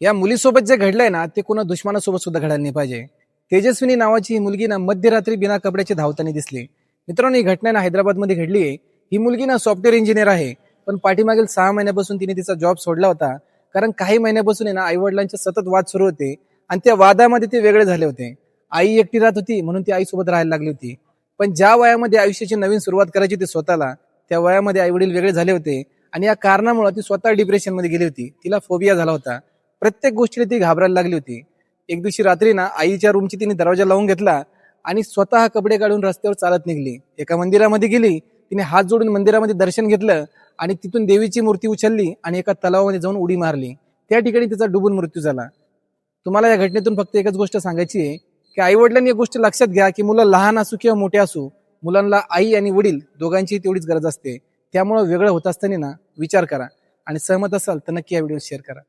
या मुलीसोबत जे घडलंय ना ते कोणा दुश्मनासोबत सुद्धा घडायला नाही पाहिजे. तेजस्विनी नावाची ही मुलगी ना मध्यरात्री बिना कपड्याची धावताना दिसली. मित्रांनो, ही घटना ना हैदराबादमध्ये घडली आहे. ही मुलगी ना सॉफ्टवेअर इंजिनियर आहे, पण पाठीमागील 6 महिन्यापासून तिने तिचा जॉब सोडला होता. कारण काही महिन्यापासून आहे ना आई वडिलांचे सतत वाद सुरू होते आणि त्या वादामध्ये ते वेगळे झाले होते. आई एकटी राहत होती म्हणून ती आईसोबत राहायला लागली होती. पण ज्या वयामध्ये आयुष्याची नवीन सुरुवात करायची होती स्वतःला, त्या वयामध्ये आई वडील वेगळे झाले होते आणि या कारणामुळे ती स्वतः डिप्रेशन मध्ये गेली होती. तिला फोबिया झाला होता. प्रत्येक गोष्टीला ती घाबरायला लागली होती. एक दिवशी रात्री ना आईच्या रूमची तिने दरवाजा लावून घेतला आणि स्वतः कपडे काढून रस्त्यावर चालत निघली. एका मंदिरामध्ये गेली. तिने हात जोडून मंदिरामध्ये दर्शन घेतलं आणि तिथून देवीची मूर्ती उचलली आणि एका तलावामध्ये जाऊन उडी मारली. त्या ठिकाणी तिचा डुबून मृत्यू झाला. तुम्हाला या घटनेतून फक्त एकच गोष्ट सांगायची आहे की आई वडिलांनी एक गोष्ट लक्षात घ्या की मुलं लहान असू किंवा मोठे असू, मुलांना आई आणि वडील दोघांची तेवढीच गरज असते. त्यामुळे वेगळं होत असताना ना विचार करा आणि सहमत असाल तर नक्की या व्हिडिओ शेअर करा.